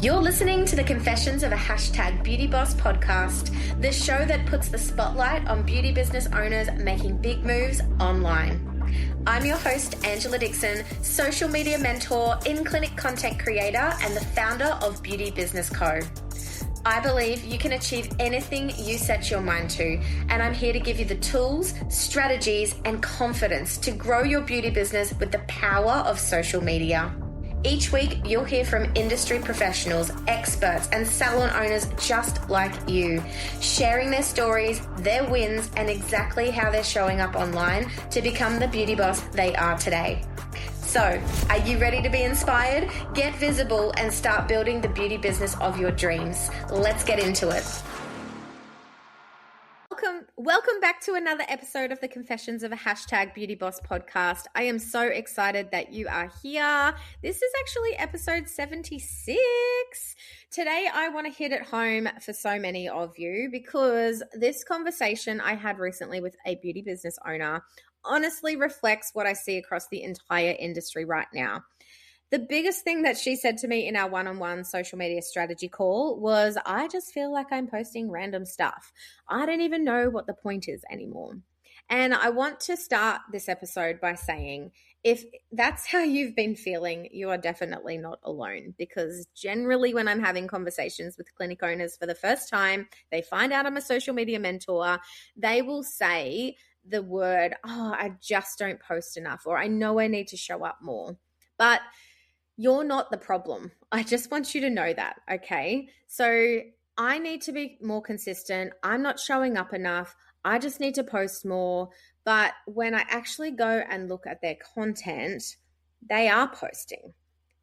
You're listening to the Confessions of a Beauty Boss podcast, the show that puts the spotlight on beauty business owners making big moves online. I'm your host, Angela Dixon, social media mentor, in-clinic content creator, and the founder of Beauty Business Co. I believe you can achieve anything you set your mind to, and I'm here to give you the tools, strategies, and confidence to grow your beauty business with the power of social media. Each week, you'll hear from industry professionals, experts, and salon owners just like you, sharing their stories, their wins, and exactly how they're showing up online to become the beauty boss they are today. So, are you ready to be inspired? Get visible and start building the beauty business of your dreams. Let's get into it. Welcome back to another episode of the Confessions of a Beauty Boss podcast. I am so excited that you are here. This is actually episode 76. Today, I want to hit it home for so many of you because this conversation I had recently with a beauty business owner honestly reflects what I see across the entire industry right now. The biggest thing that she said to me in our one-on-one social media strategy call was, I just feel like I'm posting random stuff. I don't even know what the point is anymore. And I want to start this episode by saying, if that's how you've been feeling, you are definitely not alone, because generally when I'm having conversations with clinic owners for the first time, they find out I'm a social media mentor, they will say the word, I just don't post enough, or I know I need to show up more. But you're not the problem. I just want you to know that, okay? So I need to be more consistent. I'm not showing up enough. I just need to post more. But when I actually go and look at their content, they are posting.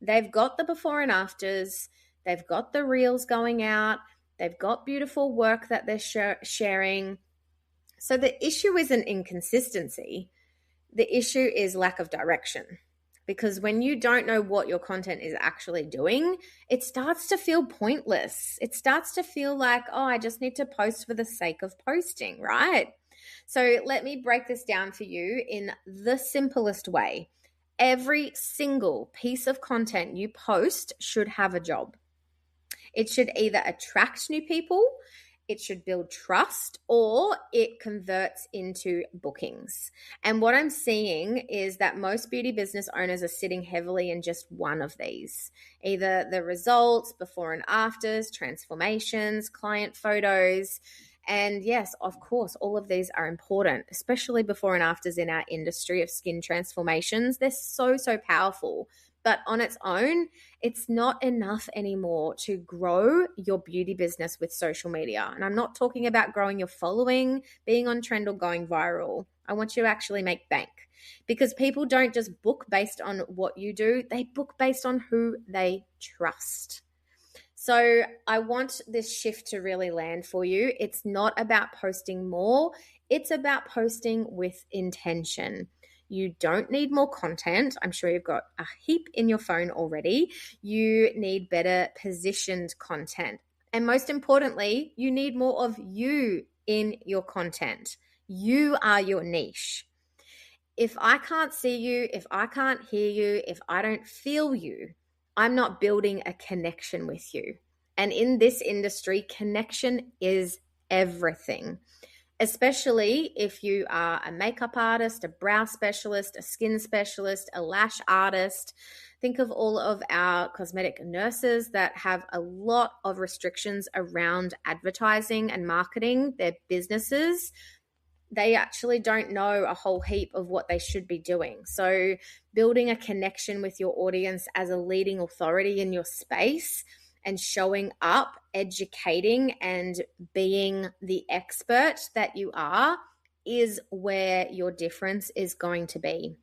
They've got the before and afters. They've got the reels going out. They've got beautiful work that they're sharing. So the issue isn't inconsistency. The issue is lack of direction. Because when you don't know what your content is actually doing, it starts to feel pointless. It starts to feel like, I just need to post for the sake of posting, right? So let me break this down for you in the simplest way. Every single piece of content you post should have a job. It should either attract new people, it should build trust, or it converts into bookings. And what I'm seeing is that most beauty business owners are sitting heavily in just one of these. Either the results, before and afters, transformations, client photos. And yes, of course, all of these are important, especially before and afters in our industry of skin transformations. They're so powerful. But on its own, it's not enough anymore to grow your beauty business with social media. And I'm not talking about growing your following, being on trend, or going viral. I want you to actually make bank, because people don't just book based on what you do. They book based on who they trust. So I want this shift to really land for you. It's not about posting more. It's about posting with intention. You don't need more content. I'm sure you've got a heap in your phone already. You need better positioned content. And most importantly, you need more of you in your content. You are your niche. If I can't see you, if I can't hear you, if I don't feel you, I'm not building a connection with you. And in this industry, connection is everything. Especially if you are a makeup artist, a brow specialist, a skin specialist, a lash artist. Think of all of our cosmetic nurses that have a lot of restrictions around advertising and marketing their businesses. They actually don't know a whole heap of what they should be doing. So building a connection with your audience as a leading authority in your space and showing up, educating, and being the expert that you are is where your difference is going to be.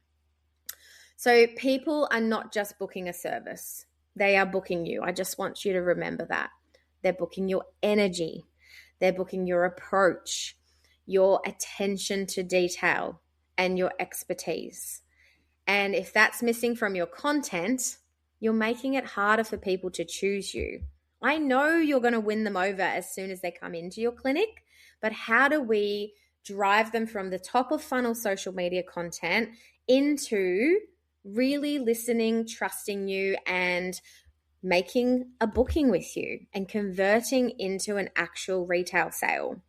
So people are not just booking a service. They are booking you. I just want you to remember that. They're booking your energy. They're booking your approach, your attention to detail, and your expertise. And if that's missing from your content, you're making it harder for people to choose you. I know you're going to win them over as soon as they come into your clinic, but how do we drive them from the top of funnel social media content into really listening, trusting you, and making a booking with you and converting into an actual retail sale.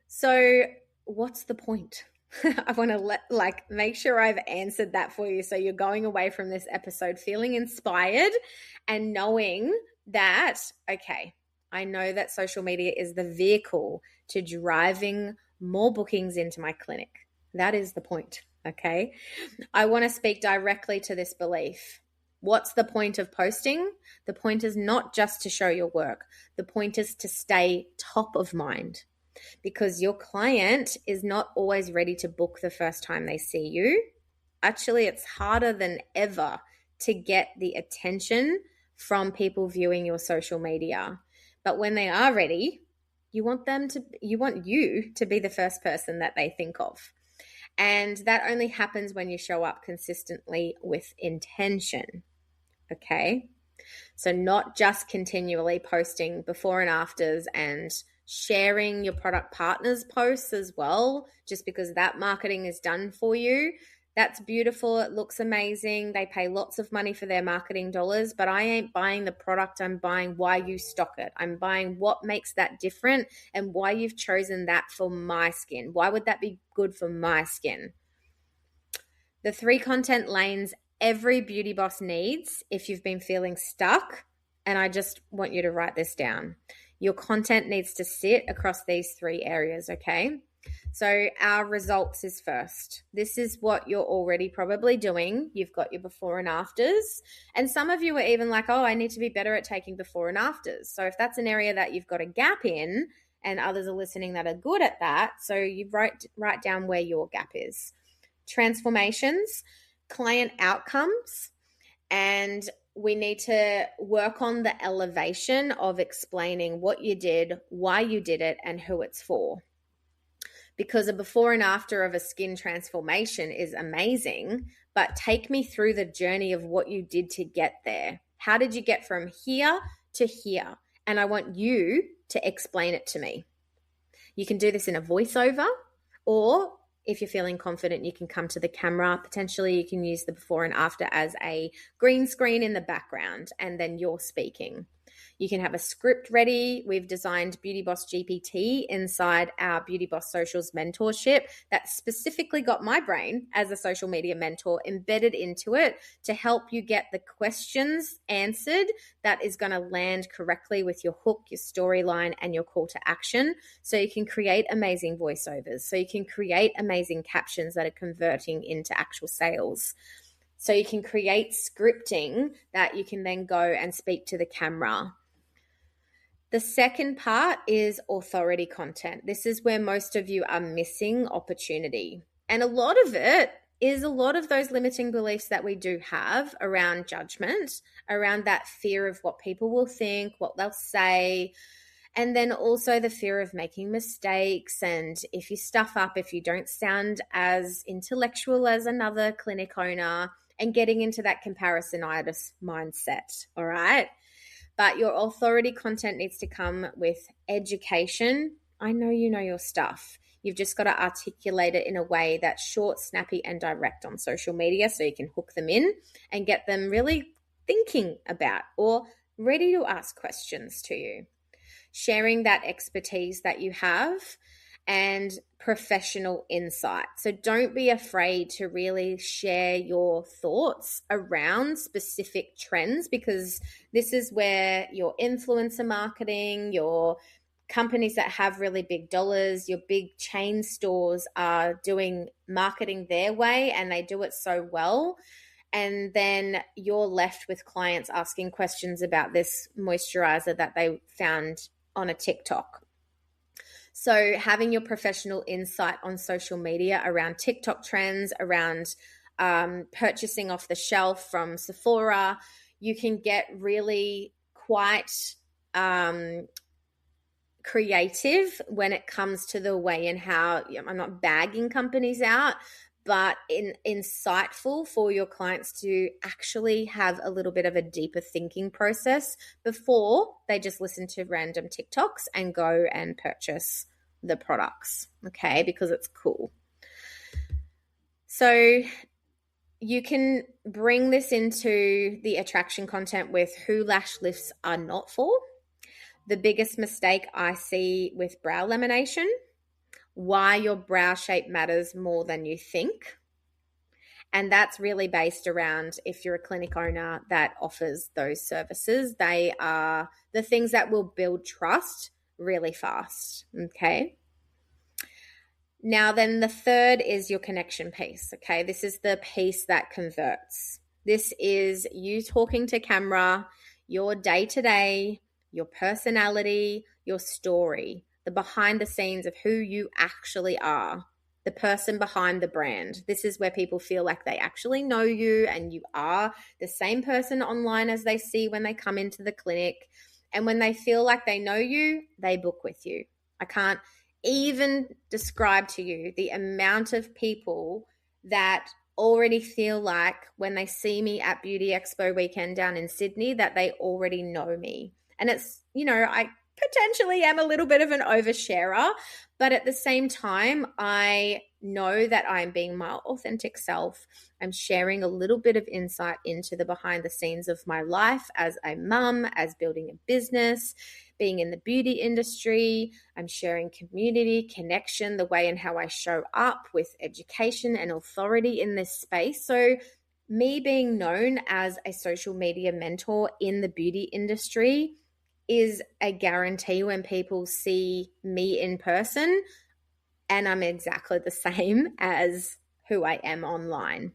So what's the point? I want to make sure I've answered that for you. So you're going away from this episode feeling inspired and knowing that, okay, I know that social media is the vehicle to driving more bookings into my clinic. That is the point. Okay. I want to speak directly to this belief. What's the point of posting? The point is not just to show your work. The point is to stay top of mind, because your client is not always ready to book the first time they see you. Actually, it's harder than ever to get the attention from people viewing your social media. But when they are ready, you want you to be the first person that they think of. And that only happens when you show up consistently with intention. Okay? So not just continually posting before and afters and sharing your product partners' posts as well, just because that marketing is done for you. That's beautiful. It looks amazing. They pay lots of money for their marketing dollars, but I ain't buying the product. I'm buying why you stock it. I'm buying what makes that different and why you've chosen that for my skin. Why would that be good for my skin? The 3 content lanes every beauty boss needs if you've been feeling stuck, and I just want you to write this down. Your content needs to sit across these 3 areas, okay? So our results is first. This is what you're already probably doing. You've got your before and afters. And some of you are even like, oh, I need to be better at taking before and afters. So if that's an area that you've got a gap in, and others are listening that are good at that, so you write down where your gap is. Transformations, client outcomes, and we need to work on the elevation of explaining what you did, why you did it, and who it's for. Because a before and after of a skin transformation is amazing, but take me through the journey of what you did to get there. How did you get from here to here? And I want you to explain it to me. You can do this in a voiceover, or if you're feeling confident, you can come to the camera. Potentially, you can use the before and after as a green screen in the background, and then you're speaking. You can have a script ready. We've designed Beauty Boss GPT inside our Beauty Boss Socials mentorship that specifically got my brain as a social media mentor embedded into it to help you get the questions answered that is going to land correctly with your hook, your storyline, and your call to action, so you can create amazing voiceovers, so you can create amazing captions that are converting into actual sales. So you can create scripting that you can then go and speak to the camera. The second part is authority content. This is where most of you are missing opportunity. And a lot of it is a lot of those limiting beliefs that we do have around judgment, around that fear of what people will think, what they'll say, and then also the fear of making mistakes. And if you stuff up, if you don't sound as intellectual as another clinic owner, and getting into that comparisonitis mindset, all right? But your authority content needs to come with education. I know you know your stuff. You've just got to articulate it in a way that's short, snappy, and direct on social media so you can hook them in and get them really thinking about or ready to ask questions to you. Sharing that expertise that you have and professional insight. So don't be afraid to really share your thoughts around specific trends, because this is where your influencer marketing, your companies that have really big dollars, your big chain stores are doing marketing their way, and they do it so well. And then you're left with clients asking questions about this moisturizer that they found on a TikTok. So having your professional insight on social media around TikTok trends, around purchasing off the shelf from Sephora, you can get really quite creative when it comes to the way and how, I'm not bagging companies out, but insightful for your clients to actually have a little bit of a deeper thinking process before they just listen to random TikToks and go and purchase the products, okay, because it's cool. So you can bring this into the attraction content with who lash lifts are not for. The biggest mistake I see with brow lamination, why your brow shape matters more than you think. And that's really based around if you're a clinic owner that offers those services, they are the things that will build trust really fast. Okay. Now, then the third is your connection piece. Okay. This is the piece that converts. This is you talking to camera, your day to day, your personality, your story, the behind the scenes of who you actually are, the person behind the brand. This is where people feel like they actually know you and you are the same person online as they see when they come into the clinic. And when they feel like they know you, they book with you. I can't even describe to you the amount of people that already feel like when they see me at Beauty Expo weekend down in Sydney that they already know me. And it's, I potentially am a little bit of an oversharer, but at the same time, I know that I'm being my authentic self. I'm sharing a little bit of insight into the behind the scenes of my life as a mum, as building a business, being in the beauty industry. I'm sharing community, connection, the way and how I show up with education and authority in this space. So me being known as a social media mentor in the beauty industry is a guarantee when people see me in person, and I'm exactly the same as who I am online.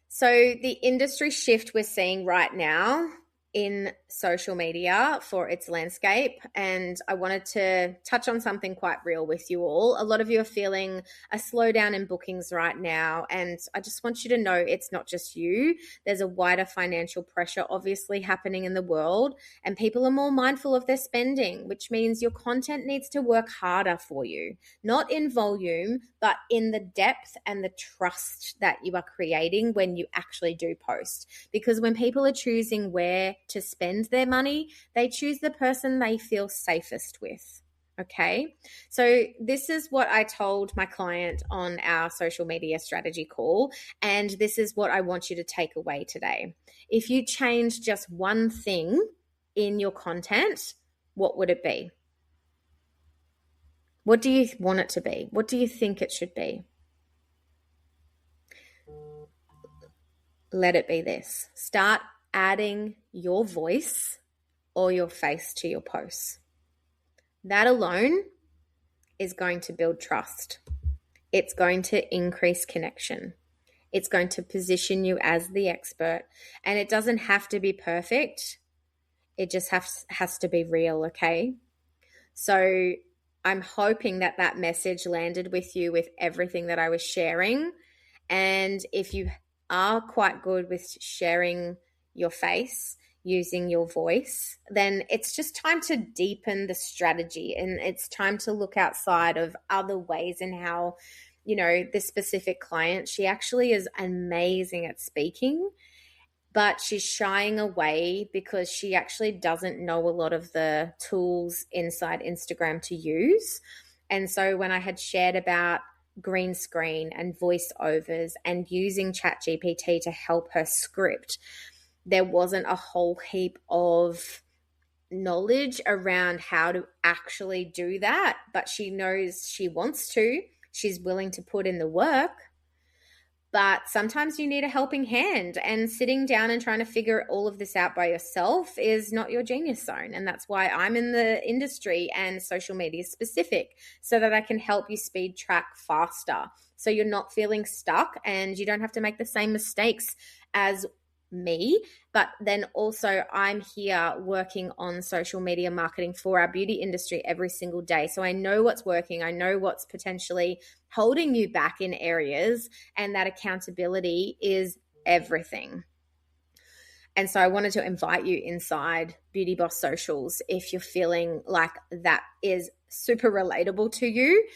So the industry shift we're seeing right now in social media for its landscape, and I wanted to touch on something quite real with you all. A lot of you are feeling a slowdown in bookings right now, and I just want you to know it's not just you. There's a wider financial pressure obviously happening in the world, and people are more mindful of their spending, which means your content needs to work harder for you, not in volume, but in the depth and the trust that you are creating when you actually do post. Because when people are choosing where to spend their money, they choose the person they feel safest with. Okay. So this is what I told my client on our social media strategy call. And this is what I want you to take away today. If you change just one thing in your content, what would it be? What do you want it to be? What do you think it should be? Let it be this. Start adding your voice or your face to your posts. That alone is going to build trust. It's going to increase connection. It's going to position you as the expert. And it doesn't have to be perfect. It just has to be real, okay? So I'm hoping that that message landed with you with everything that I was sharing. And if you are quite good with sharing your face, using your voice, then it's just time to deepen the strategy, and it's time to look outside of other ways in how, this specific client, she actually is amazing at speaking, but she's shying away because she actually doesn't know a lot of the tools inside Instagram to use. And so when I had shared about green screen and voiceovers and using ChatGPT to help her script, there wasn't a whole heap of knowledge around how to actually do that, but she knows she wants to. She's willing to put in the work. But sometimes you need a helping hand, and sitting down and trying to figure all of this out by yourself is not your genius zone. And that's why I'm in the industry and social media specific, so that I can help you speed track faster. So you're not feeling stuck and you don't have to make the same mistakes as me. But then also I'm here working on social media marketing for our beauty industry every single day. So I know what's working. I know what's potentially holding you back in areas, and that accountability is everything. And so I wanted to invite you inside Beauty Boss Socials. If you're feeling like that is super relatable to you,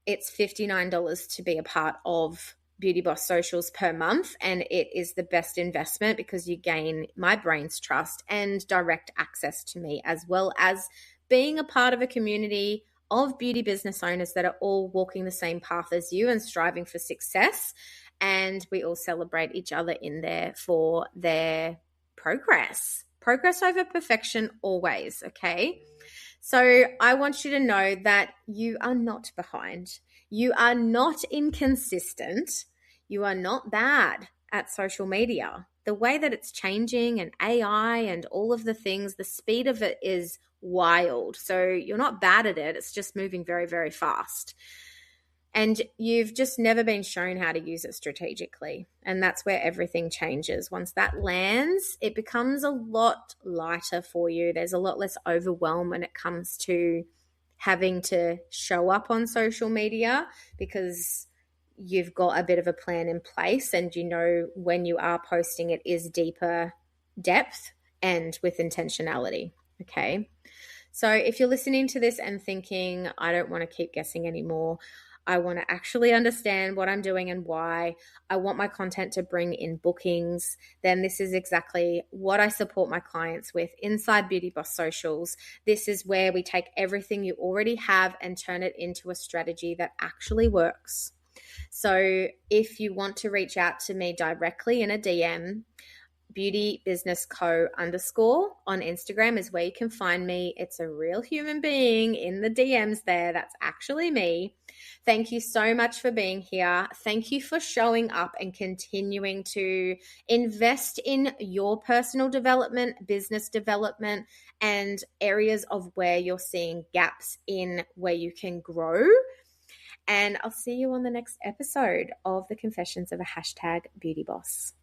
it's $59 to be a part of Beauty Boss Socials per month, and it is the best investment because you gain my brain's trust and direct access to me, as well as being a part of a community of beauty business owners that are all walking the same path as you and striving for success. and we all celebrate each other in there for their progress. Progress over perfection always, okay? So I want you to know that you are not behind. You are not inconsistent. You are not bad at social media. The way that it's changing and AI and all of the things, the speed of it is wild. So you're not bad at it. It's just moving very, very fast. And you've just never been shown how to use it strategically. And that's where everything changes. Once that lands, it becomes a lot lighter for you. There's a lot less overwhelm when it comes to having to show up on social media, because you've got a bit of a plan in place and you know when you are posting it is deeper depth and with intentionality. Okay. So if you're listening to this and thinking, I don't want to keep guessing anymore, I want to actually understand what I'm doing and why, I want my content to bring in bookings, then this is exactly what I support my clients with inside Beauty Boss Socials. This is where we take everything you already have and turn it into a strategy that actually works. So if you want to reach out to me directly in a DM, Beauty Business Co _ on Instagram is where you can find me. It's a real human being in the DMs there. That's actually me. Thank you so much for being here. Thank you for showing up and continuing to invest in your personal development, business development, and areas of where you're seeing gaps in where you can grow. And I'll see you on the next episode of the Confessions of a Beauty Boss.